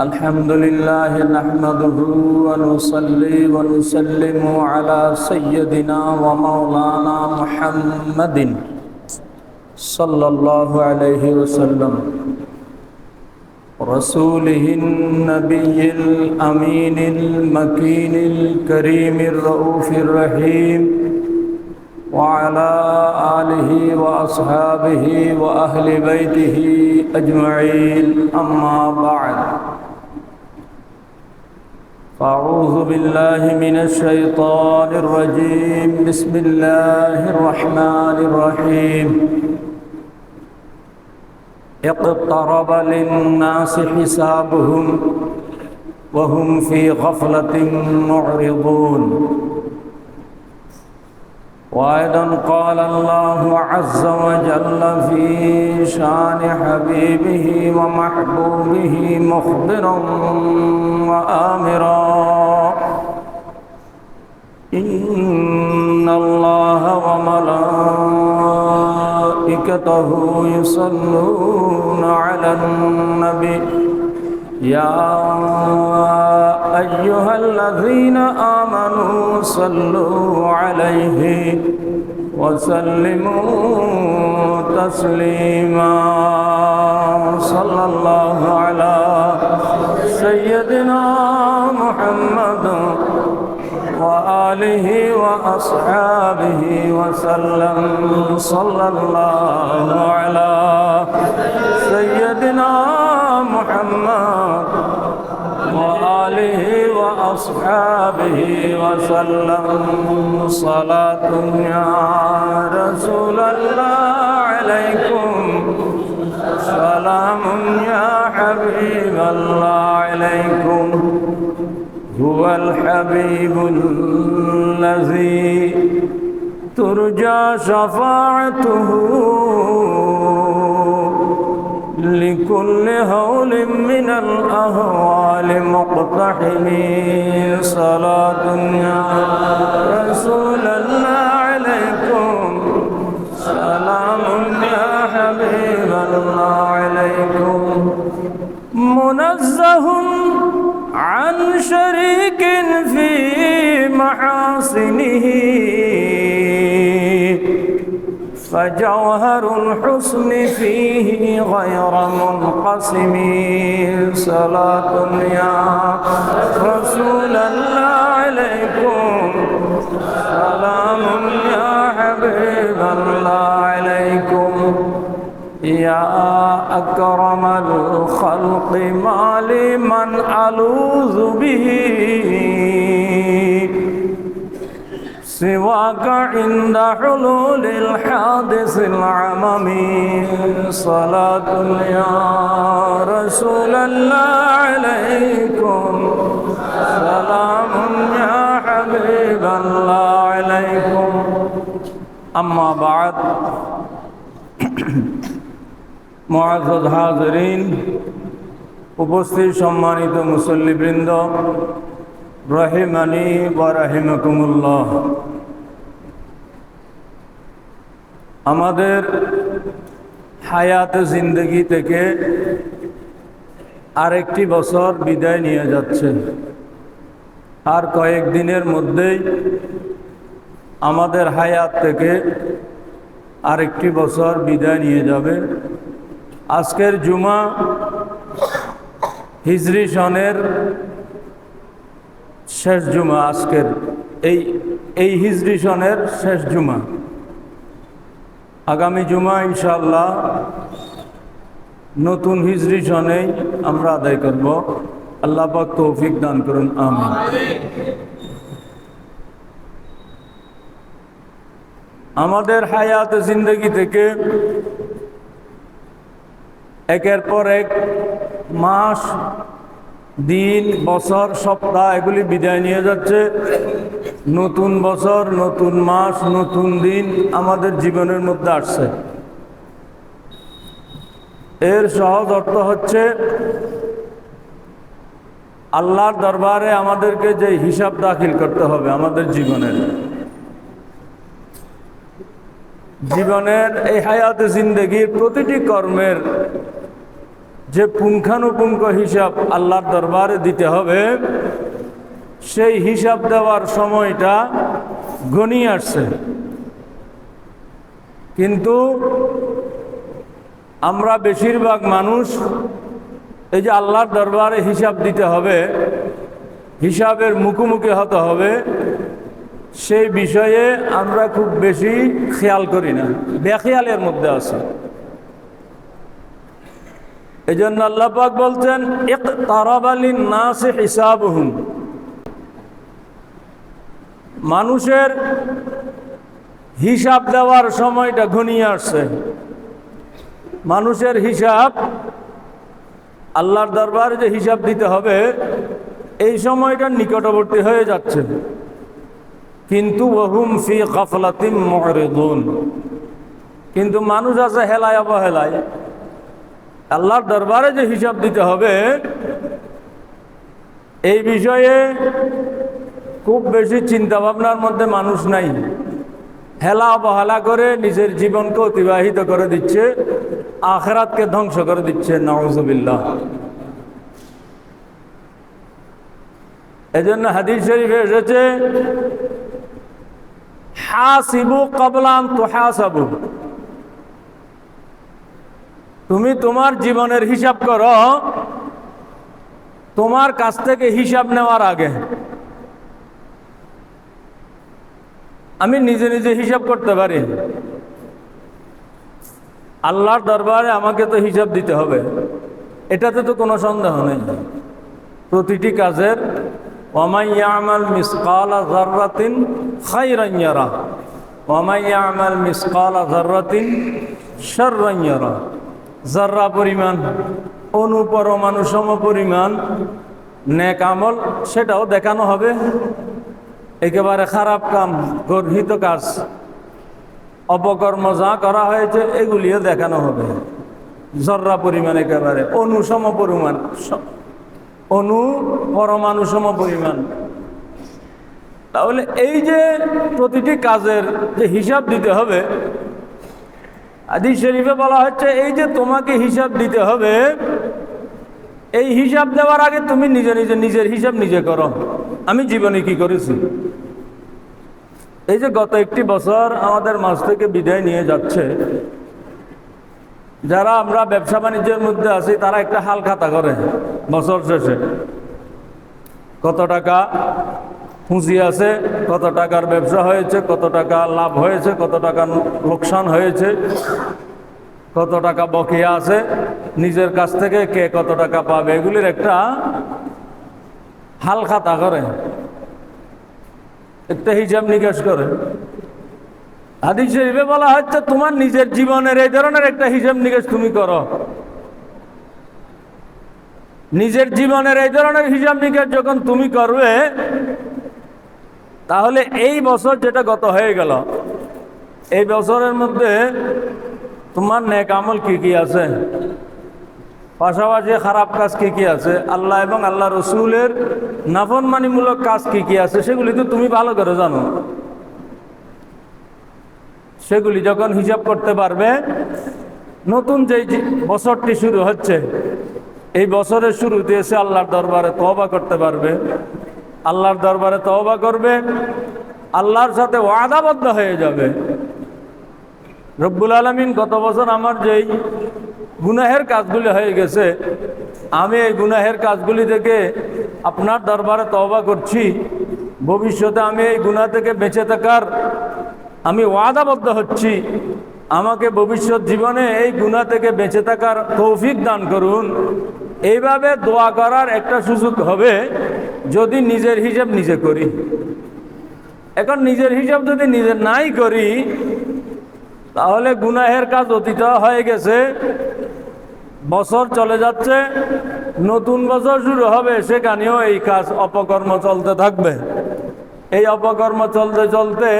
الحمد لله نحمده ونصلي ونسلم على سيدنا ومولانا محمد صلى الله عليه وسلم رسوله النبي الأمين المكين الكريم الرؤوف الرحيم وعلى آله وأصحابه وأهل بيته أجمعين أما بعد فأعوذ بالله من الشيطان الرجيم بسم الله الرحمن الرحيم اقترب للناس حسابهم وهم في غفلة معرضون وأيضا قال الله عز وجل في شان حبيبه ومحبوبه مخبرا وآمرا إن الله وملائكته يصلون على النبي يا أيها الذين آمنوا صلوا عليه وسلموا تسليما صلى الله على سيدنا محمد وآله وأصحابه وسلم صلى الله على سيدنا محمد وآله وأصحابه وسلم صلاة يا رسول الله عليكم سلام يا حبيب الله عليكم هو الحبيب الذي ترجى شفاعته لكل هول من الأهوال مقتحم صلاة يا رسول الله عليكم سلام يا حبيب الله عليكم منزه عن شريك في محاسنه فجوهر الحسن فيه غير منقسم صلاة يا رسول الله عليكم سلام يا حبيب الله عليكم يا أكرم الخلق ما لمن ألوذ به سواك عند حلول الحادث العممي صلاة يا رسول الله عليكم سلام يا حبيب الله عليكم أما بعد মুআজ্জাজ হাজিরিন উপস্থিত সম্মানিত মুসল্লিবৃন্দ রহিমানি ওয়া রাহিমাকুমুল্লাহ আমাদের হায়াত জিন্দেগি থেকে আরেকটি বছর বিদায় নিয়ে যাচ্ছে আর কয়েকদিনের মধ্যেই আমাদের হায়াত থেকে আরেকটি বছর বিদায় নিয়ে যাবে আজকের জুমা হিজরি সনের শেষ জুমা আজকের এই হিজরি সনের শেষ জুমা আগামী জুমা ইনশাআল্লাহ নতুন হিজরি সনেই আমরা আদায় করব আল্লাহ পাক তৌফিক দান করুন আমিন আমাদের হায়াত জিন্দেগি থেকে একের পর এক মাস দিন বছর সপ্তাহ এগুলি বিদায় নিয়ে যাচ্ছে নতুন বছর নতুন মাস নতুন দিন আমাদের জীবনের মধ্যে আসছে এর সহজ অর্থ হচ্ছে আল্লাহর দরবারে আমাদেরকে যে হিসাব দাখিল করতে হবে আমাদের জীবনের জীবনের এই হায়াতে জিন্দেগির প্রতিটি কর্মের যে পুঙ্খানুপুঙ্খ হিসাব আল্লাহর দরবারে দিতে হবে, সেই হিসাব দেওয়ার সময়টা ঘনিয়ে আসছে। কিন্তু আমরা বেশিরভাগ মানুষ এই যে আল্লাহর দরবারে হিসাব দিতে হবে, হিসাবের মুখোমুখি হতে হবে, সেই বিষয়ে আমরা খুব বেশি খেয়াল করি না, বেখেয়ালের মধ্যে আছে। এই জন্য আল্লাহ পাক বলছেন ইকতারাবা লিন-নাসি হিসাবুহুম, মানুষের হিসাব দেওয়ার সময়টা ঘনিয়ে আসছে। মানুষের হিসাব, আল্লাহর দরবারে যে হিসাব দিতে হবে, এই সময়টা নিকটবর্তী হয়ে যাচ্ছে। কিন্তু ওয়াহুম ফি গাফলাতিম মুরিদুন, কিন্তু মানুষ আছে হেলায় অবহেলায়। আল্লাহর দরবারে যে হিসাব দিতে হবে, এই বিষয়ে খুব বেশি চিন্তা ভাবনার মধ্যে মানুষ নাই। হেলা অবহেলা করে নিজের জীবনকে অতিবাহিত করে দিচ্ছে, আখিরাতকে ধ্বংস করে দিচ্ছে। নাউযুবিল্লাহ। এজন্য হাদিস শরীফে এসেছে হাসিবু ক্বাবলা আন তুহাসাবু, তুমি তোমার জীবনের হিসাব করো তোমার কাছ থেকে হিসাব নেওয়ার আগে। আমি নিজে নিজে হিসাব করতে পারি, আল্লাহর দরবারে আমাকে তো হিসাব দিতে হবে, এটাতে তো কোনো সন্দেহ নেই। প্রতিটি কাজের ওয়ামান ইয়ামাল মিসকালা যাররাতিন খায়রান ইয়ারা ওয়ামান ইয়ামাল মিসকালা যাররাতিন শাররান ইয়ারা, যাররা পরিমাণ, অনুপরমাণু সম পরিমাণ নেক আমল, সেটাও দেখানো হবে। একেবারে খারাপ কাম, গর্হিত কাজ, অপকর্ম যা করা হয়েছে, এগুলিও দেখানো হবে। জর্রা পরিমাণ, একেবারে অনুসম পরিমাণ, অনু পরমাণু সম পরিমাণ। তাহলে এই যে প্রতিটি কাজের যে হিসাব দিতে হবে, হাদিস শরীফে বলা হচ্ছে এই যে তোমাকে হিসাব দিতে হবে, এই হিসাব দেওয়ার আগে তুমি নিজে নিজে নিজের হিসাব নিজে করো। আমি জীবনে কি করেছি? এই যে গত একটি বছর আমাদের মাঝ থেকে বিদায় নিয়ে যাচ্ছে, যারা আমরা ব্যবসা বাণিজ্যের মধ্যে আছি, তারা একটা হাল খাতা করে বছর শেষে কত টাকা পুঁজি আছে, কত টাকার ব্যবসা হয়েছে, কত টাকা লাভ হয়েছে, কত টাকা লোকসান হয়েছে, কত টাকা বকেয়া আছে, নিজের কাছ থেকে কে কত টাকা পাবে, এগুলির একটা হাল খাতা করে, একটা হিসাব নিকাশ করে। হাদিস শরীফে বলা হচ্ছে তোমার নিজের জীবনের এই ধরনের একটা হিসাব নিকাশ তুমি করো। নিজের জীবনের এই ধরনের হিসাব নিকাশ যখন তুমি করবে, তাহলে এই বছর যেটা গত হয়ে গেল, এই বছরের মধ্যে তোমার নেক আমল কি কি আছে, পাশাপাশি খারাপ কাজ কি কি আছে, আল্লাহ এবং আল্লাহ রসুলের নাফরমানিমূলক কাজ কি কি আছে, সেগুলি তো তুমি ভালো করে জানো। সেগুলি যখন হিসাব করতে পারবে, নতুন যেই বছরটি শুরু হচ্ছে, এই বছরের শুরুতে এসে আল্লাহর দরবারে তওবা করতে পারবে। আল্লাহর দরবারে তওবা করবে, আল্লাহর সাথে ওয়াদাবদ্ধ হয়ে যাবে। রব্বুল আলামিন, গত বছর আমার যেই গুনাহের কাজগুলি হয়ে গেছে, আমি এই গুনাহের কাজগুলি থেকে আপনার দরবারে তওবা করছি, ভবিষ্যতে আমি এই গুনাহ থেকে বেঁচে থাকার আমি ওয়াদাবদ্ধ হচ্ছি। আমাকে ভবিষ্যৎ জীবনে এই গুনাহ থেকে বেঁচে থাকার তৌফিক দান করুন। এইভাবে দোয়া করার একটা সুযোগ হবে যদি নিজের হিসাব নিজে করি। এখন নিজের হিসাব যদি নিজে নাই করি, তাহলে গুনাহের কাজ অতীত হয়ে গেছে, বছর চলে যাচ্ছে, নতুন বছর শুরু হবে, সেখানেও এই কাজ অপকর্ম চলতে থাকবে। এই অপকর্ম চলতে চলতে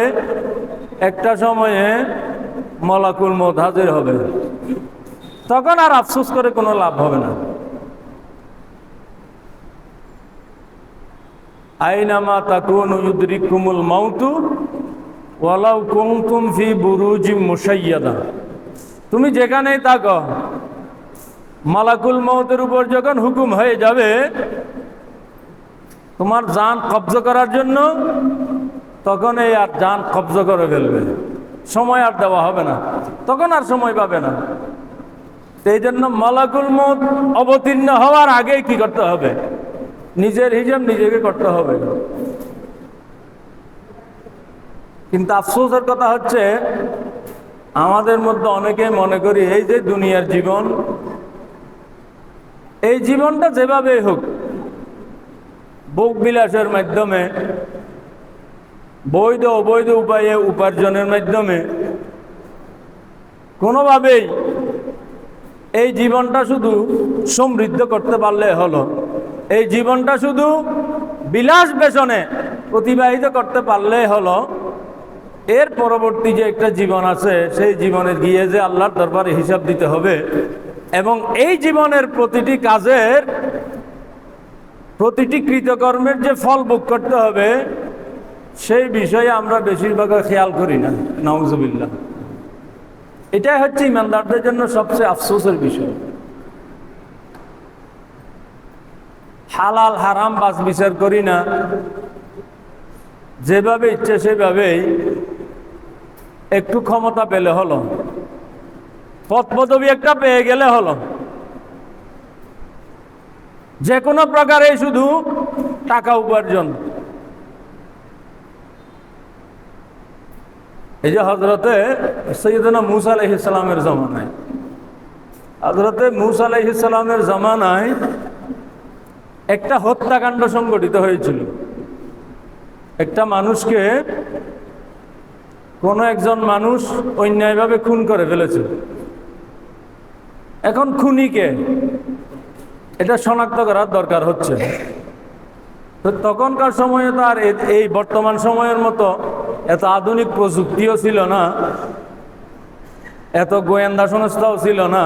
একটা সময়ে মলাকুল মউত হাজির হবে, তখন আর আফসোস করে কোনো লাভ হবে না। আইনামা তাকুনু ইউদরিকুমুল মাউতু ওয়ালাউ কুনতুম ফি বুরুজিম মুশাইয়াদা, তুমি যেখানেই থাকো, মালাকুল মউতের উপর যখন হুকুম হয়ে যাবে তোমার জান কবজা করার জন্য, তখন এই আর জান কবজা করে ফেলবে, সময় আর দেওয়া হবে না, তখন আর সময় পাবে না। এই জন্য মালাকুল মউত অবতীর্ণ হওয়ার আগেই কি করতে হবে? নিজের হিসাব নিজেকে করতে হবে। কিন্তু আফসোসের কথা হচ্ছে আমাদের মধ্যে অনেকে মনে করি এই যে দুনিয়ার জীবন, এই জীবনটা যেভাবেই হোক, ভোগ বিলাসের মাধ্যমে, বৈধ অবৈধ উপায়ে উপার্জনের মাধ্যমে কোনোভাবেই এই জীবনটা শুধু সমৃদ্ধ করতে পারলে হলো, এই জীবনটা শুধু বিলাস বেসনে অতিবাহিত করতে পারলে হলো। এর পরবর্তী যে একটা জীবন আছে, সেই জীবনে গিয়ে যে আল্লাহর দরবারে হিসাব দিতে হবে এবং এই জীবনের প্রতিটি কাজের, প্রতিটি কৃতকর্মের যে ফল ভোগ করতে হবে, সেই বিষয়ে আমরা বেশিরভাগ খেয়াল করি না। নাউজুবিল্লাহ। এটাই হচ্ছে ইমানদারদের জন্য সবচেয়ে আফসোসের বিষয়। হালাল হারাম বাছ বিচার করি না, যেভাবে ইচ্ছে সেভাবেই একটু ক্ষমতা পেলে হলো, পদ পদবি একটা পেয়ে গেলে হলো, যে কোনো প্রকারে শুধু টাকা উপার্জন। এই যে হযরতে সৈয়দনা মূসা আলাইহিস সালামের জামানায়, হযরতে মূসা আলাইহিস সালামের জামানায় একটা হত্যাকাণ্ড সংঘটিত হয়েছিল। একটা মানুষকে কোনো একজন মানুষ অন্যায়ভাবে খুন করে ফেলেছে। এখন খুনিকে এটা শনাক্ত করার দরকার হচ্ছে। তো তখনকার সময়ে তো আর এই বর্তমান সময়ের মতো এত আধুনিক প্রযুক্তিও ছিল না, এত গোয়েন্দা সংস্থাও ছিল না,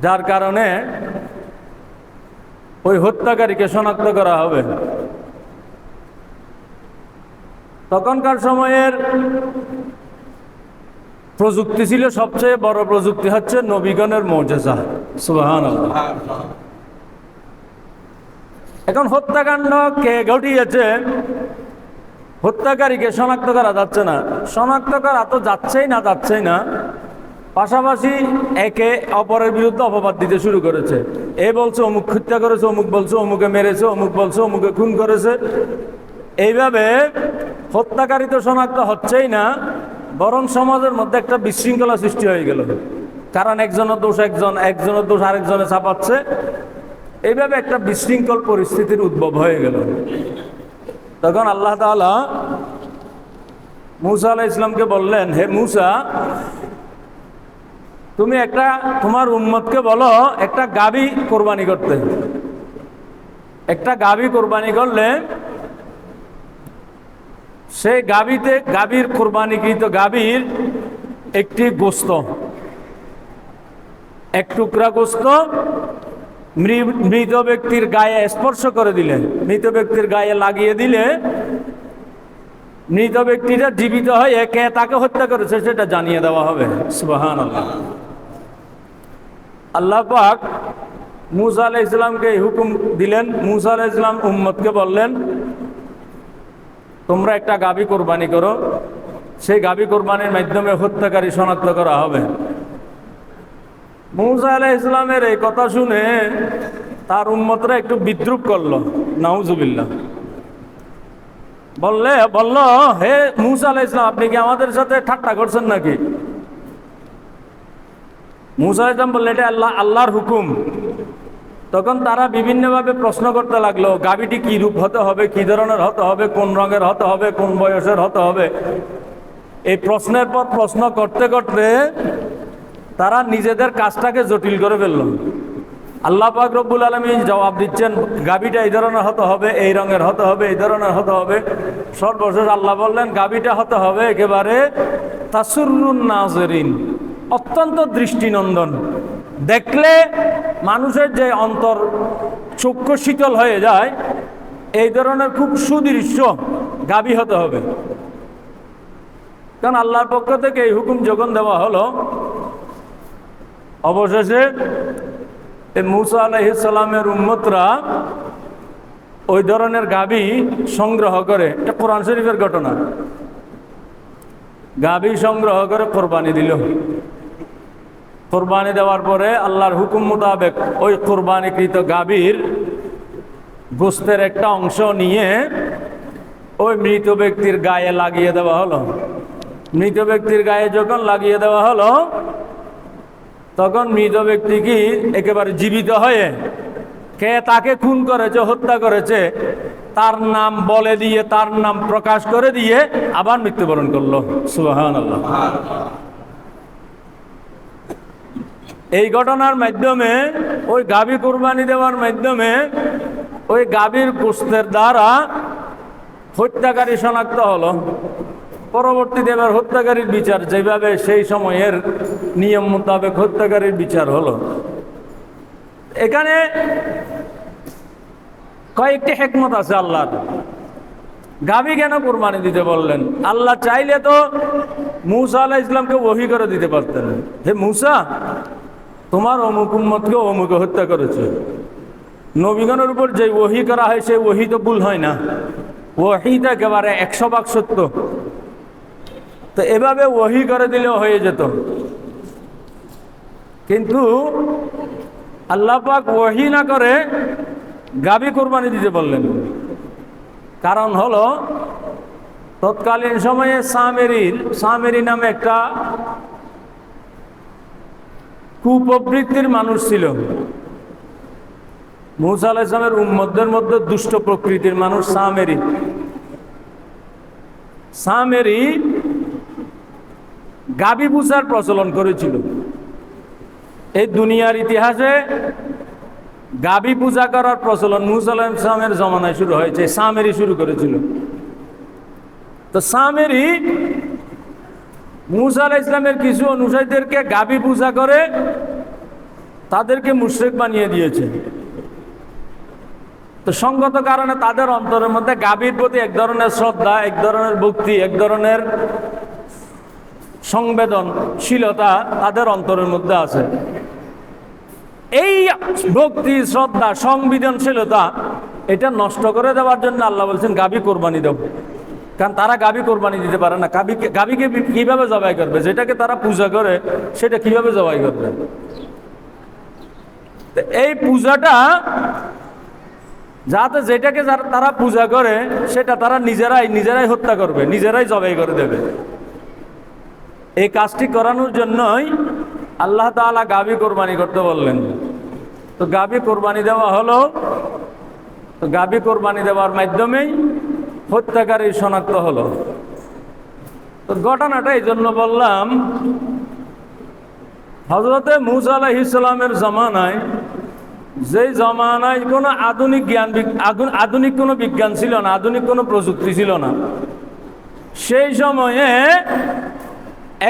যার কারণে ওই হত্যাকারীকে শনাক্ত করা হবে। তখনকার সময়ের প্রযুক্তি ছিল, সবচেয়ে বড় প্রযুক্তি হচ্ছে নবীগণের মুজিজা। সুবহানাল্লাহ। এখন হত্যাকাণ্ড কে ঘটিয়েছে, হত্যাকারীকে শনাক্ত করা যাচ্ছে না। শনাক্ত করা তো যাচ্ছেই না, পাশাপাশি একে অপরের বিরুদ্ধে অপবাদ দিতে শুরু করেছে। এ বলছে অমুক হত্যা করেছে, অমুক বলছে অমুকে মেরেছে, অমুক বলছে অমুকে খুন করেছে। এইভাবে হত্যাকারী তো শনাক্ত হচ্ছেই না, বরং সমাজের মধ্যে একটা বিশৃঙ্খলা সৃষ্টি হয়ে গেল। কারণ একজনের দোষ একজনের দোষ আরেকজনে চাপাচ্ছে। এইভাবে একটা বিশৃঙ্খল পরিস্থিতির উদ্ভব হয়ে গেল। তখন আল্লাহ তাআলা মূসা আলাইহিস সালামকে বললেন, হে মূসা, তুমি তোমার উম্মতকে বলো একটা গাভী কোরবানি করতে। একটা গাভী কোরবানি করলে সেই গাভীর কোরবানিকৃত গাভীর একটি গোস্ত, এক টুকরা গোস্ত মৃত ব্যক্তির গায়ে স্পর্শ করে দিলে, মৃত ব্যক্তির গায়ে লাগিয়ে দিলে, মৃত ব্যক্তিটা জীবিত হয়ে কে তাকে হত্যা করেছে সেটা জানিয়ে দেওয়া হবে। সুবহানাল্লাহ। আল্লাহ পাক মূসা আলাইহিস সালামকে হুকুম দিলেন। মূসা আলাইহিস সালাম উম্মতকে বললেন, তোমরা একটা গাভী কোরবানি করো, সেই গাভী কোরবানির মাধ্যমে হত্যাকারী শনাক্ত করা হবে। মূসা আলাইহিস সালামের এই কথা শুনে তার উম্মতরা একটু বিদ্রুপ করলো। নাউজুবিল্লাহ। বলল, হে মূসা আলাইহিস সালাম, আপনি কি আমাদের সাথে ঠাট্টা করছেন নাকি? মূসা আলাইহিস সালাম বললেন, এটা আল্লাহর হুকুম। তখন তারা বিভিন্নভাবে প্রশ্ন করতে লাগলো, গাভীটি কি রূপ হতে হবে, কি ধরনের হতে হবে, কোন রঙের হতে হবে, কোন বয়সের হতে হবে। এই প্রশ্নের পর প্রশ্ন করতে করতে তারা নিজেদের কাজটাকে জটিল করে ফেলল। আল্লাহ পাক রব্বুল আলামিন জবাব দিচ্ছেন, গাভীটা এই ধরনের হতে হবে, এই রঙের হতে হবে, এই ধরনের হতে হবে। সর্বশেষ আল্লাহ বললেন, গাভীটা হতে হবে একেবারে তাসুরুন নাজরিন, অত্যন্ত দৃষ্টিনন্দন, দেখলে মানুষের যে অন্তর চক্ষু শীতল হয়ে যায়, এই ধরনের খুব সুদৃশ্য গাভী হতে হবে। কারণ আল্লাহর পক্ষ থেকে এই হুকুম যখন দেওয়া হলো, অবশেষে মূসা আলাইহিস সালামের উম্মতরা ওই ধরনের গাভী সংগ্রহ করে, এটা কোরআন শরীফের ঘটনা, গাভী সংগ্রহ করে কোরবানি দিল। কোরবানি দেওয়ার পরে আল্লাহর হুকুম মোতাবেক ওই কোরবানিকৃত গাভীর গোশতের একটা অংশ নিয়ে ওই মৃত ব্যক্তির গায়ে লাগিয়ে দেওয়া হলো। মৃত ব্যক্তির গায়ে যখন লাগিয়ে দেওয়া হলো, তখন মৃত ব্যক্তি কি একেবারে জীবিত হয়ে কে তাকে খুন করেছে, হত্যা করেছে, তার নাম বলে দিয়ে, তার নাম প্রকাশ করে দিয়ে আবার মৃত্যুবরণ করলো। সুবহানাল্লাহ। এই ঘটনার মাধ্যমে, ওই গাভী কুরবানি দেওয়ার মাধ্যমে ওই গাভীর গোশতের দ্বারা হত্যাকারী শনাক্ত হলো। পরবর্তীতে এবার হত্যাকারীর বিচার, যেভাবে সেই সময়ের নিয়ম মোতাবেক হত্যাকারীর বিচার হলো। এখানে কয়েকটি হিকমত আছে আল্লাহর। গাভী কেন কোরবানি দিতে বললেন? আল্লাহ চাইলে তো মূসা আলাইহিস সালামকে ওহী করে দিতে পারতেন, হে মূসা, তোমার অমুক উম্মতকে অমুকে হত্যা করেছে। নবীগণের উপর যে ওহী করা হয় সেই ওহী তো ভুল হয় না, ওহীটা একেবারে 100% সত্য। তো এভাবে ওহী করে দিলেও হয়ে যেত, কিন্তু আল্লাহ পাক ওহী না করে গাভী কোরবানি দিতে বললেন। কারণ হলো, তৎকালীন সময়ে সামেরি নামে একটা কুপ্রবৃত্তির মানুষ ছিল। মূসা আলাইহিস সালামের উম্মতদের মধ্যে দুষ্ট প্রকৃতির মানুষ সামেরি গাভী পূজার প্রচলন করেছিল। এই দুনিয়ার ইতিহাসে গাভী পূজা করার প্রচলন মূসা আলাইহিস সালামের জমানায় শুরু হয়েছে, সামেরি শুরু করেছিল। তো সামেরি মূসা আলাইহিস সালামের কিছু অনুসারীদেরকে গাভী পূজা করে তাদেরকে মুশরিক বানিয়ে দিয়েছে। তো সঙ্গত কারণে তাদের অন্তরের মধ্যে গাভীর প্রতি এক ধরনের শ্রদ্ধা, এক ধরনের ভক্তি, এক ধরনের সংবেদনশীলতা তাদের অন্তরের মধ্যে আছে। এই ভক্তি, শ্রদ্ধা, সংবেদনশীলতা এটা নষ্ট করে দেওয়ার জন্য আল্লাহ বলছেন গাভী কোরবানি দেব। কারণ তারা গাভী কোরবানি দিতে পারে না। গাভীকে কিভাবে জবাই করবে? যেটাকে তারা পূজা করে সেটা কিভাবে জবাই করবে? এই পূজাটা যাতে, যেটাকে তারা পূজা করে সেটা তারা নিজেরাই হত্যা করবে, নিজেরাই জবাই করে দেবে। এই কাজটি করানোর জন্যই আল্লাহ তাআলা গাভী কোরবানি করতে বললেন। তো গাভী কোরবানি দেওয়া হলো। তো গাভী কোরবানি দেওয়ার মাধ্যমেই হত্যাকারী শনাক্ত হলো। তো ঘটনাটা এই জন্য বললাম, হযরতে মূসা আলাইহিস সালামের জামানায়, যেই জামানায় কোনো আধুনিক কোনো বিজ্ঞান ছিল না, আধুনিক কোনো প্রযুক্তি ছিল না, সেই সময়ে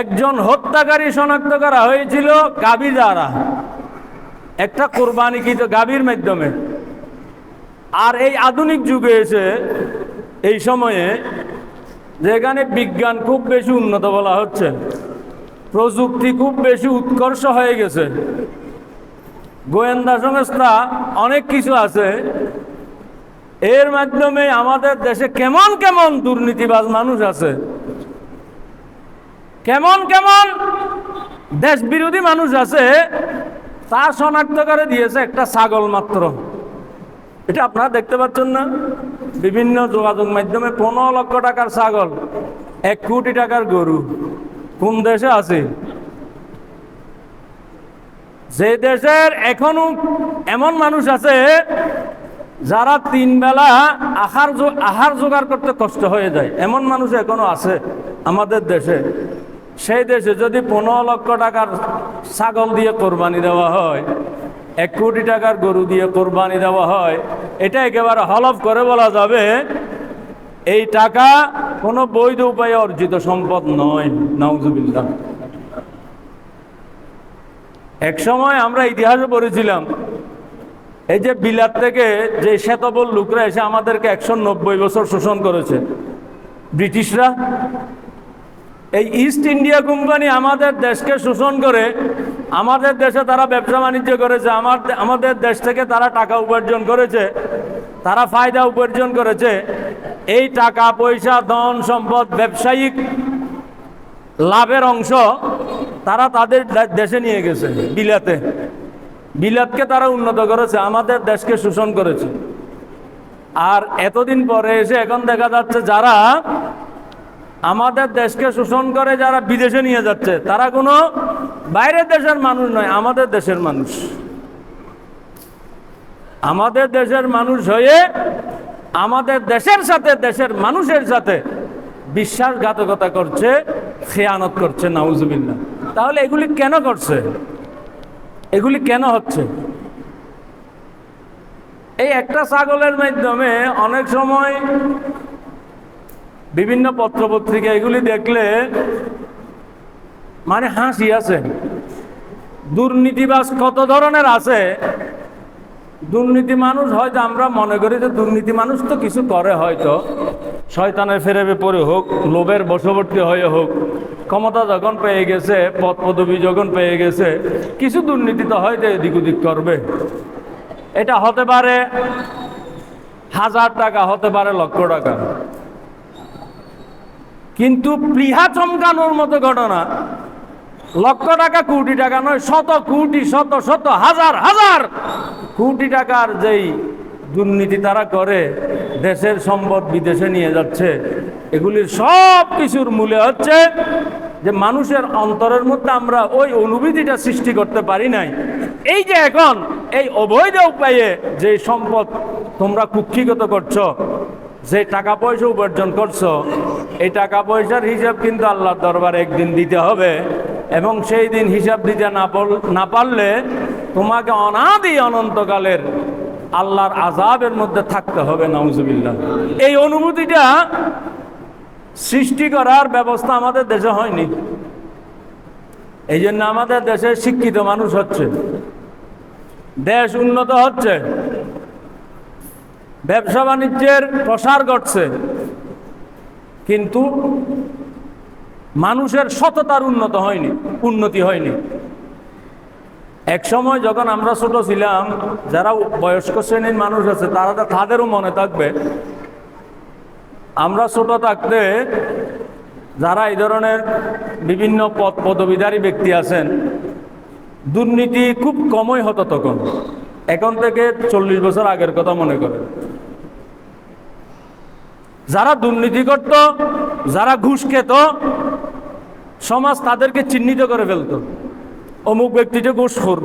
একজন হত্যাকারী শনাক্ত করা হয়েছিল গাভী দ্বারা, একটা কোরবানিকৃত গাভীর মাধ্যমে। আর এই আধুনিক যুগে এসে, এই সময়ে যেখানে বিজ্ঞান খুব বেশি উন্নত বলা হচ্ছে, প্রযুক্তি খুব বেশি উৎকর্ষ হয়ে গেছে, গোয়েন্দা সংস্থা অনেক কিছু আছে, এর মাধ্যমে আমাদের দেশে কেমন কেমন দুর্নীতিবাজ মানুষ আছে, কেমন কেমন দেশ বিরোধী মানুষ আছে, তা শনাক্ত করে দিয়েছে একটা ছাগল মাত্র। এটা আপনারা দেখতে পাচ্ছেন না? বিভিন্ন যোগাযোগ মাধ্যমে 15 লক্ষ টাকার ছাগল, 1 কোটি টাকার গরু কোন দেশে আছে? যে দেশের এখনো এমন মানুষ আছে যারা 3 বেলা আহার জোগাড় করতে কষ্ট হয়ে যায়, এমন মানুষ এখনো আছে আমাদের দেশে। সেই দেশে যদি 15 লক্ষ টাকার ছাগল দিয়ে কোরবানি দেওয়া হয়, 1 কোটি টাকার গরু দিয়ে কোরবানি দেওয়া হয়, এটা একেবারে হলফ করে বলা যাবে এই টাকা কোনো বৈধ উপায়ে অর্জিত সম্পদ নয়। নাউজুবিল্লাহ। এক সময় আমরা ইতিহাসে পড়েছিলাম, এই যে বিলাত থেকে যে শ্বেতবল লোকরা এসে আমাদেরকে 190 বছর শোষণ করেছে, ব্রিটিশরা। এই ইস্ট ইন্ডিয়া কোম্পানি আমাদের দেশকে শোষণ করে, আমাদের দেশে তারা ব্যবসা বাণিজ্য করেছে, আমাদের দেশ থেকে তারা টাকা উপার্জন করেছে, তারা ফায়দা উপার্জন করেছে। এই টাকা পয়সা ধন সম্পদ ব্যবসায়িক লাভের অংশ তারা তাদের দেশে নিয়ে গেছে, বিলাতকে তারা উন্নত করেছে, আমাদের দেশকে শোষণ করেছে। আর এতদিন পরে এসে এখন দেখা যাচ্ছে যারা আমাদের দেশকে শোষণ করে, যারা বিদেশে নিয়ে যাচ্ছে, তারা কোনো বাইরের দেশের মানুষ নয়, আমাদের দেশের মানুষ। আমাদের দেশের মানুষ হয়ে আমাদের দেশের সাথে, দেশের মানুষের সাথে বিশ্বাসঘাতকতা করছে, খেয়ানত করছে, নাউজুবিল্লাহ। তাহলে এগুলি কেন করছে? এগুলি কেন হচ্ছে? এই একটা ছাগলের মাধ্যমে অনেক সময় বিভিন্ন পত্রপত্রিকা এগুলি দেখলে মানে হাসি আছে। দুর্নীতিবাজ কত ধরনের আছে। দুর্নীতি মানুষ হয়তো আমরা মনে করি যে দুর্নীতি মানুষ তো কিছু করে, হয়তো শয়তানের ফেরেবে পড়ে হোক, লোভের বশবর্তী হয়ে হোক, ক্ষমতা যখন পেয়ে গেছে, পদ পদবি যখন পেয়ে গেছে, কিছু দুর্নীতি তো হয়তো এদিক ওদিক করবে। এটা হতে পারে 1000 টাকা, হতে পারে লক্ষ টাকা। কিন্তু প্লীহা চমকানোর মতো ঘটনা, লক্ষ টাকা কোটি টাকা নয়, শত কোটি, শত শত হাজার হাজার কোটি টাকার যেই দুর্নীতি তারা করে, দেশের সম্পদ বিদেশে নিয়ে যাচ্ছে। এগুলির সব কিছুর মূলে হচ্ছে যে মানুষের অন্তরের মধ্যে আমরা ওই অনুভূতিটা সৃষ্টি করতে পারি নাই। এই যে এখন এই অবৈধ উপায়ে যে সম্পদ তোমরা কুক্ষিগত করছো, যে টাকা পয়সা উপার্জন করছো, এই টাকা পয়সার হিসাব কিন্তু আল্লাহর দরবারে একদিন দিতে হবে। এবং সেই দিন হিসাব দিতে না পারলে তোমাকে অনাদি অনন্তকালের আল্লাহর আযাবের মধ্যে থাকতে হবে, নাউজুবিল্লাহ। এই অনুভূতিটা সৃষ্টি করার ব্যবস্থা আমাদের দেশে হয়নি। এই জন্য আমাদের দেশে শিক্ষিত মানুষ হচ্ছে, দেশ উন্নত হচ্ছে, ব্যবসা বাণিজ্যের প্রসার ঘটছে, কিন্তু মানুষের সততার উন্নতি হয়নি। এক সময় যখন আমরা ছোট ছিলাম, যারা বয়স্ক শ্রেণীর মানুষ আছে তাদেরও মনে থাকবে, আমরা ছোট থাকতে যারা এই ধরনের বিভিন্ন পদবিধারী ব্যক্তি আছেন, দুর্নীতি খুব কমই হতো তখন। এখন থেকে 40 বছর আগের কথা মনে করে, যারা দুর্নীতি করত, যারা ঘুষ খেত, সমাজ তাদেরকে চিহ্নিত করে ফেলত। অমুক ব্যক্তিটি ঘুষখোর,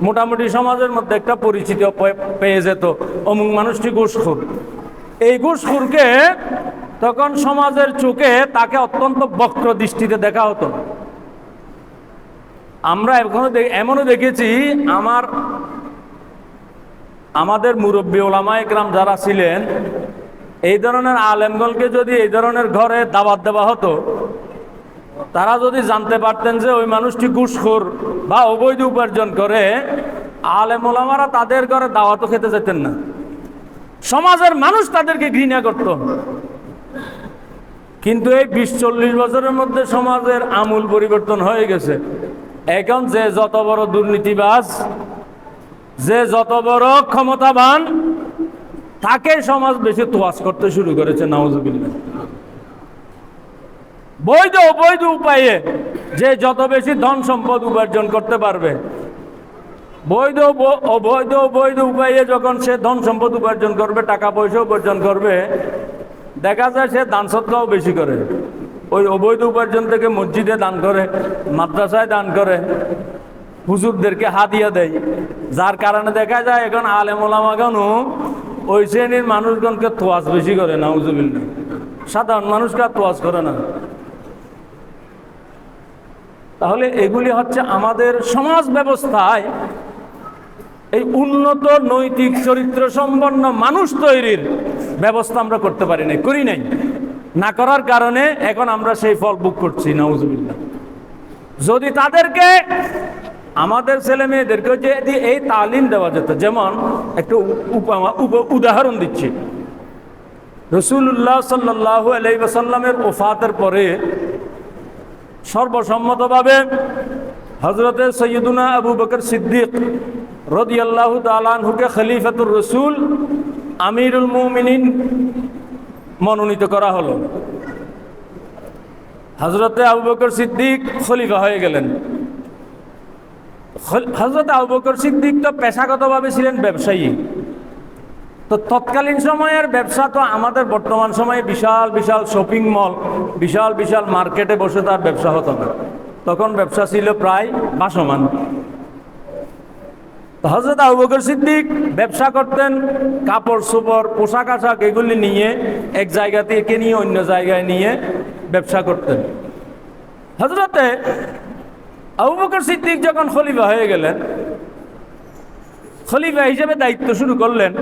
মোটামুটি সমাজের মধ্যে একটা পরিচিতি পেয়ে যেত, অমুক মানুষটি ঘুষখোর। এই ঘুষখোরকে তখন সমাজের চোখে তাকে অত্যন্ত বক্র দৃষ্টিতে দেখা হতো। আমরা এমনও দেখেছি, আমাদের মুরব্বী ওলামায়ে কেরাম যারা ছিলেন, এই ধরনের আলেমগণকে যদি এই ধরনের ঘরে দাওয়াত দেওয়া হতো, তারা যদি জানতে পারতেন যে ওই মানুষটি ঘুষখোর বা অবৈধ উপার্জন করে, আলেম ওলামারা তাদের ঘরে দাওয়াতও খেতে যেতেন না। সমাজের মানুষ তাদেরকে ঘৃণা করত। কিন্তু এই 20-40 বছরের মধ্যে সমাজের আমূল পরিবর্তন হয়ে গেছে। এখন যে যত বড় দুর্নীতিবাজ, যে যত বড় ক্ষমতাবান, তাকে সমাজ বেশি তোয়াজ করতে শুরু করেছে, নাউজুবিল্লাহ। বৈধ অবৈধ উপায়ে যে যত বেশি ধন সম্পদ উপার্জন করতে পারবে, অবৈধ উপায়ে যখন সে ধন সম্পদ উপার্জন করবে, টাকা পয়সা উপার্জন করবে, দেখা যায় সে দান সদকাও বেশি করে। ওই অবৈধ উপার্জন থেকে মসজিদে দান করে, মাদ্রাসায় দান করে, হুজুরদেরকে হাদিয়া দেয়। যার কারণে দেখা যায় এখন আলেম ওলামাগণও ওই শ্রেণীর মানুষগণকে তোয়াজ বেশি করে, নাউজুবিল্লাহ। সাধারণ মানুষকে আর তোয়াজ করে না। তাহলে এগুলি হচ্ছে আমাদের সমাজ ব্যবস্থায় এই উন্নত নৈতিক চরিত্র সম্পন্ন মানুষ তৈরির ব্যবস্থা আমরা করতে পারি নাই, করি নাই। না করার কারণে এখন আমরা সেই ফল ভোগ করছি, নাউজুবিল্লাহ। যদি তাদেরকে, আমাদের ছেলে মেয়েদেরকে যদি এই তালিম দেওয়া যেত, যেমন একটু উদাহরণ দিচ্ছি, রাসূলুল্লাহ সাল্লাল্লাহু আলাইহি ওয়াসাল্লামের ওফাতের পরে সর্বসম্মতভাবে হযরতে সৈয়দুনা আবু বকর সিদ্দিক রাদিয়াল্লাহু তাআলা আনহুকে খলিফাতুর রাসূল আমিরুল মুমিনিন মনোনীত করা হলো। হযরতে আবু বকর সিদ্দিক খলিফা হয়ে গেলেন। হযরত আবু বকর সিদ্দিক তো পেশাগতভাবে ছিলেন ব্যবসায়ী। তো তৎকালীন সময়ের ব্যবসা তো আমাদের বর্তমান সময়ে বিশাল বিশাল শপিং মল, বিশাল বিশাল মার্কেটে বসে তার ব্যবসা হতো না। তখন ব্যবসা ছিল প্রায় ভাসমান। হযরত আবু বকর সিদ্দিক ব্যবসা করতেন কাপড় চোপড়, পোশাক আশাক এগুলি নিয়ে এক জায়গা থেকে নিয়ে অন্য জায়গায় নিয়ে ব্যবসা করতেন। হযরতে আবু বকর সিদ্দিক যখন খলিফা হয়ে গেলেন, খলিফা হিসেবে দায়িত্ব শুরু করলেন,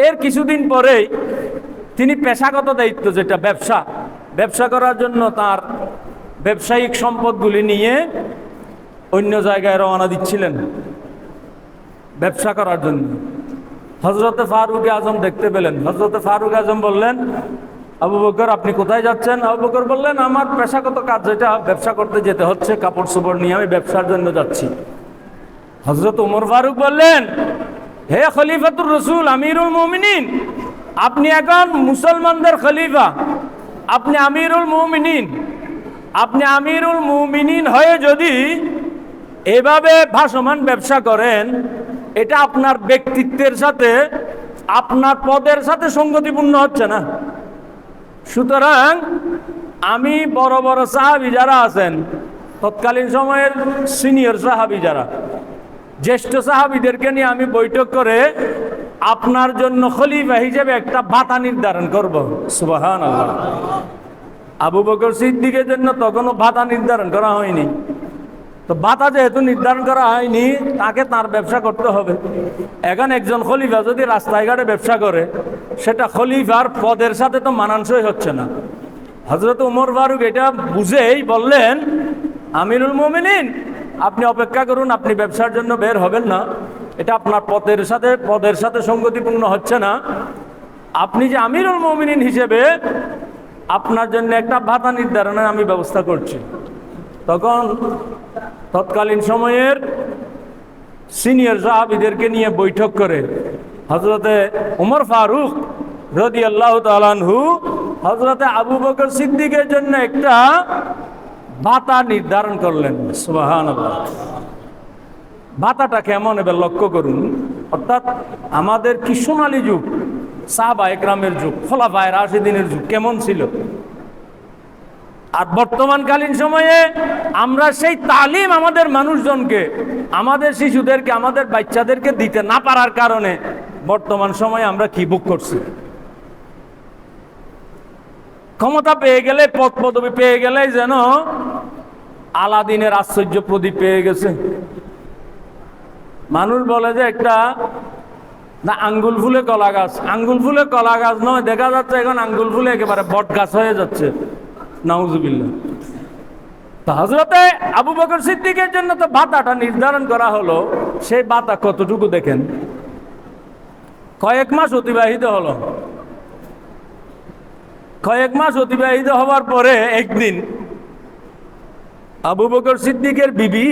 এর কিছুদিন পরেই তিনি পেশাগত দায়িত্ব যেটা ব্যবসা করার জন্য তার ব্যবসায়িক সম্পদগুলি নিয়ে অন্য জায়গায় রওনা দিচ্ছিলেন ব্যবসা করার জন্য। হযরতে ফারুক আজম দেখতে পেলেন। হযরতে ফারুক আজম বললেন, আবু বকর আপনি কোথায় যাচ্ছেন? আবু বকর বললেন, আমার পেশাগত কাজ যেটা ব্যবসা করতে যেতে হচ্ছে, কাপড় চোপড় নিয়ে আমি ব্যবসার জন্য যাচ্ছি। হযরত ওমর ফারুক বললেন, হে খলিফাতুর রাসূল আমিরুল মুমিনিন, আপনি এখন মুসলমানদের খলিফা, আপনি আমিরুল মুমিনিন, আপনি আমিরুল মুমিনিন হয়ে যদি এভাবে ভাসমান ব্যবসা করেন, এটা আপনার ব্যক্তিত্বের সাথে আপনার পদের সাথে সঙ্গতিপূর্ণ হচ্ছে না। সুতরাং আমি বড় বড় সাহাবী যারা আছেন, তৎকালীন সময়ের সিনিয়র সাহাবী যারা, জ্যেষ্ঠ সাহাবীদেরকে নিয়ে আমি বৈঠক করে আপনার জন্য খলিফা হিসেবে একটা ভাতা নির্ধারণ করব। সুবহানাল্লাহ। আবু বকর সিদ্দিকের জন্য তখনও ভাতা নির্ধারণ করা হয়নি। তো ভাতা যেহেতু নির্ধারণ করা হয়নি, তাকে তার ব্যবসা করতে হবে। এখন একজন খলিফা যদি রাস্তায় ঘাটে ব্যবসা করে, সেটা খলিফার পদের সাথে তো মানানসই হচ্ছে না। হযরত ওমর ফারুক এটা বুঝেই বললেন, আমিরুল মুমিনিন আপনি অপেক্ষা করুন, আপনি ব্যবসার জন্য বের হবেন না, এটা আপনার পদের সাথে সঙ্গতিপূর্ণ হচ্ছে না। আপনি যে আমিরুল মুমিনিন হিসেবে আপনার জন্য একটা ভাতা নির্ধারণের আমি ব্যবস্থা করছি। তখন তৎকালীন সময়ের সিনিয়র সাহাবীদেরকে নিয়ে বৈঠক করে হযরতে ওমর ফারুক রাদিয়াল্লাহু তাআলা আনহু হযরতে আবু বকর সিদ্দিকের জন্য একটা ভাতা নির্ধারণ করলেন। সুবহানাল্লাহ। ভাতাটা কেমন এবার লক্ষ্য করুন। অর্থাৎ আমাদের কি সোনালী যুগ, সাহাবা একরামের যুগ, খোলাফায়ে রাশিদিনের যুগ কেমন ছিল, আর বর্তমানকালীন সময়ে আমরা সেই তালিম আমাদের মানুষজনকে, আমাদের শিশুদেরকে, আমাদের বাচ্চাদেরকে দিতে না পারার কারণে বর্তমান সময়ে আমরা কি ভোগ করছি। ক্ষমতা পেয়ে গেলে, পদ পদবি পেয়ে গেলে যেন আলাদিনের আশ্চর্য প্রদীপ পেয়ে গেছে। মানুষ বলে যে একটা না আঙ্গুল ফুলে কলা গাছ, আঙ্গুল ফুলে কলা গাছ নয়, দেখা যাচ্ছে এখন আঙ্গুল ফুলে একেবারে বট গাছ হয়ে যাচ্ছে। নাউজুবিল্লাহ। তো হযরতে আবু বকর সিদ্দিকের জন্য তো ভাতাটা নির্ধারণ করা হলো, সেই ভাতা কতটুকু দেখেন। কয়েক মাস অতিবাহিত হলো। কয়েক মাস অতিবাহিত হওয়ার পরে একদিন আবু বকর সিদ্দিকের বিবি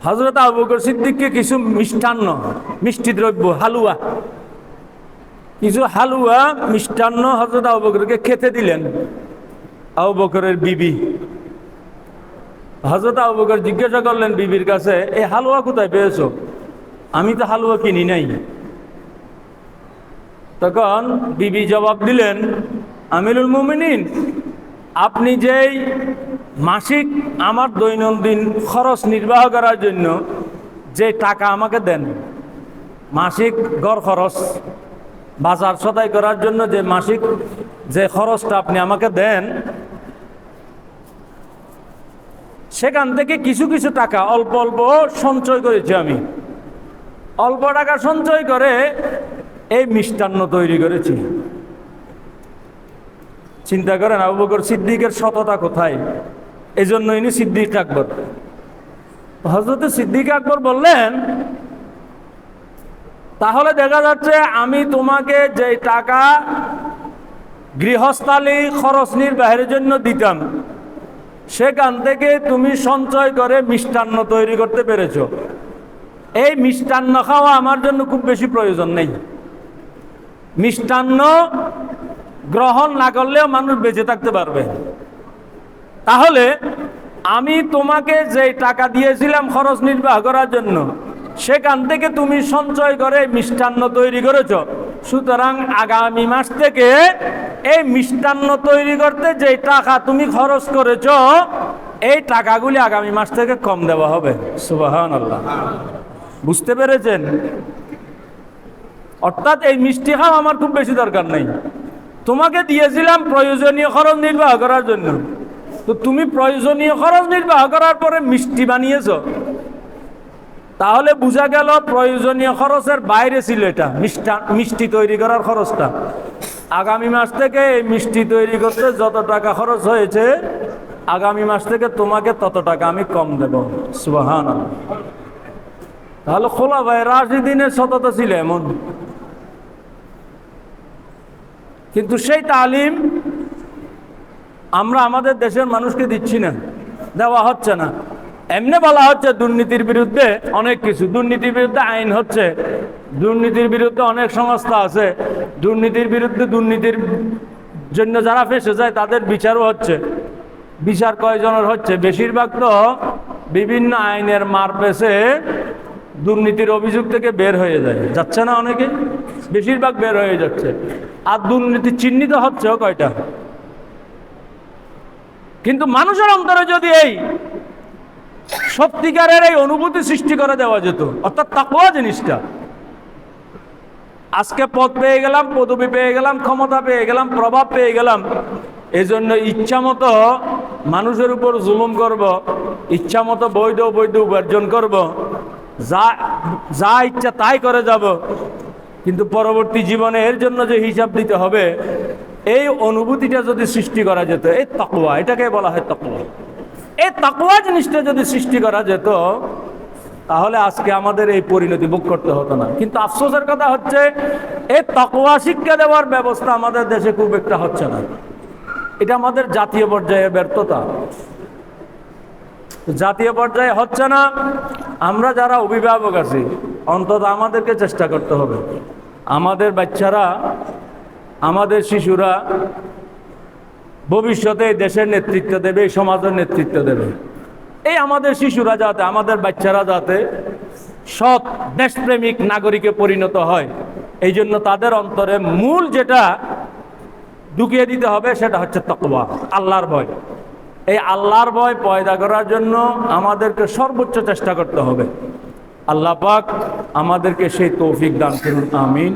হযরত আবু বকর সিদ্দিককে কিছু মিষ্টান্ন, মিষ্টি দ্রব্য, হালুয়া, কিছু হালুয়া মিষ্টান্ন হযরত আবু বকরকে খেতে দিলেন। আবু বকরের বিবি, হযরত আবু বকর জিজ্ঞাসা করলেন বিবির কাছে, এই হালুয়া কোথায় পেয়েছো? আমি তো হালুয়া কিনি নাই। তখন বিবি জবাব দিলেন, আমিরুল মুমিনিন, আপনি যেই মাসিক আমার দৈনন্দিন খরচ নির্বাহ করার জন্য যে টাকা আমাকে দেন, মাসিক গড় খরচ, বাজার সদাই করার জন্য যে মাসিক যে খরচটা আপনি আমাকে দেন, সেখান থেকে কিছু কিছু টাকা অল্প অল্প সঞ্চয় করেছি। আমি অল্প টাকা সঞ্চয় করে এই মিষ্টান্ন তৈরি করেছি। চিন্তা করেন আবু বকর সিদ্দিকের সততা কোথায়। এই জন্য ইনি সিদ্দিক আকবর। হযরত সিদ্দিক আকবর বললেন, তাহলে দেখা যাচ্ছে আমি তোমাকে যে টাকা গৃহস্থালী খরচ নির্বাহের জন্য দিতাম, সেখান থেকে তুমি সঞ্চয় করে মিষ্টান্ন তৈরি করতে পেরেছো। এই মিষ্টান্ন খাওয়া আমার জন্য খুব বেশি প্রয়োজন নেই। মিষ্টান্ন গ্রহণ না করলেও মানুষ বেঁচে থাকতে পারবে। তাহলে আমি তোমাকে যে টাকা দিয়েছিলাম খরচ নির্বাহ করার জন্য, সেখান থেকে তুমি সঞ্চয় করে মিষ্টান্ন তৈরি করেছো। সুতরাং আগামী মাস থেকে এই মিষ্টান্ন তৈরি করতে যে টাকা তুমি খরচ করেছো, এই টাকাগুলি আগামী মাস থেকে কম দেওয়া হবে। সুবহানাল্লাহ। বুঝতে পেরেছেন? অর্থাৎ এই মিষ্টি খাওয়া আমার খুব বেশি দরকার নেই। তোমাকে দিয়েছিলাম প্রয়োজনীয় খরচ নির্বাহ করার জন্য, তো তুমি প্রয়োজনীয় খরচ নির্বাহ করার পরে মিষ্টি বানিয়েছো, তাহলে বোঝা গেল প্রয়োজনীয় খরচের বাইরে ছিল এটা মিষ্টি তৈরি করার খরচটা। আগামী মাস থেকে এই মিষ্টি তৈরি করতে যত টাকা খরচ হয়েছে, আগামী মাস থেকে তোমাকে তত টাকা আমি কম দেব। সুবহানাল্লাহ। তাহলে খোলাফায়ে রাশিদিনের সততা ছিল এমন। কিন্তু সেই তালিম আমরা আমাদের দেশের মানুষকে দিচ্ছি না, দেওয়া হচ্ছে না। এমনি বলা হচ্ছে দুর্নীতির বিরুদ্ধে অনেক কিছু, দুর্নীতির বিরুদ্ধে আইন হচ্ছে, দুর্নীতির বিরুদ্ধে অনেক সংস্থা আছে, দুর্নীতির বিরুদ্ধে দুর্নীতির জন্য যারা ফেঁসে যায় তাদের বিচারও হচ্ছে। বিচার কয়জনের হচ্ছে? বেশিরভাগ তো বিভিন্ন আইনের মার পেছে দুর্নীতির অভিযোগ থেকে বের হয়ে যায়, যাচ্ছে না অনেকে? বেশিরভাগ বের হয়ে যাচ্ছে। আর দুর্নীতি চিহ্নিত হচ্ছেও কয়টা? কিন্তু মানুষের অন্তরে যদি এই সত্যিকারের এই অনুভূতি সৃষ্টি করে দেওয়া যেত, অর্থাৎ তাকওয়া জিনিসটা, আজকে পদ পেয়ে গেলাম, পদবি পেয়ে গেলাম, ক্ষমতা পেয়ে গেলাম, প্রভাব পেয়ে গেলাম, এই জন্য ইচ্ছা মতো মানুষের উপর জুলুম করব, ইচ্ছা মতো বৈধ উপার্জন করব, যা ইচ্ছা তাই করে যাব, কিন্তু পরবর্তী জীবনে এর জন্য যে হিসাব দিতে হবে, এই অনুভূতিটা যদি সৃষ্টি করা যেত, এই তাকওয়া, এটাকে বলা হয় তাকওয়া। এই তাকওয়া জিনিসটা যদি সৃষ্টি করা যেত, তাহলে আজকে আমাদের এই পরিণতি ভোগ করতে হতো না। কিন্তু আফসোসের কথা হচ্ছে, এই তাকওয়া শিক্ষা দেওয়ার ব্যবস্থা আমাদের দেশে খুব একটা হচ্ছে না। এটা আমাদের জাতীয় পর্যায়ে ব্যর্থতা। জাতীয় পর্যায়ে হচ্ছে না। আমরা যারা অভিভাবক আছি, অন্তত আমাদেরকে চেষ্টা করতে হবে, আমাদের বাচ্চারা, আমাদের শিশুরা ভবিষ্যতে দেশের নেতৃত্ব দেবে, সমাজের নেতৃত্ব দেবে। এই আমাদের শিশুরা যাতে, আমাদের বাচ্চারা যাতে সৎ দেশপ্রেমিক নাগরিকে পরিণত হয়, এই জন্য তাদের অন্তরে মূল যেটা ঢুকিয়ে দিতে হবে সেটা হচ্ছে তাকওয়া, আল্লাহর ভয়। এই আল্লাহর ভয় পয়দা করার জন্য আমাদেরকে সর্বোচ্চ চেষ্টা করতে হবে। আল্লাহ পাক আমাদেরকে সেই তৌফিক দান করুন। আমিন।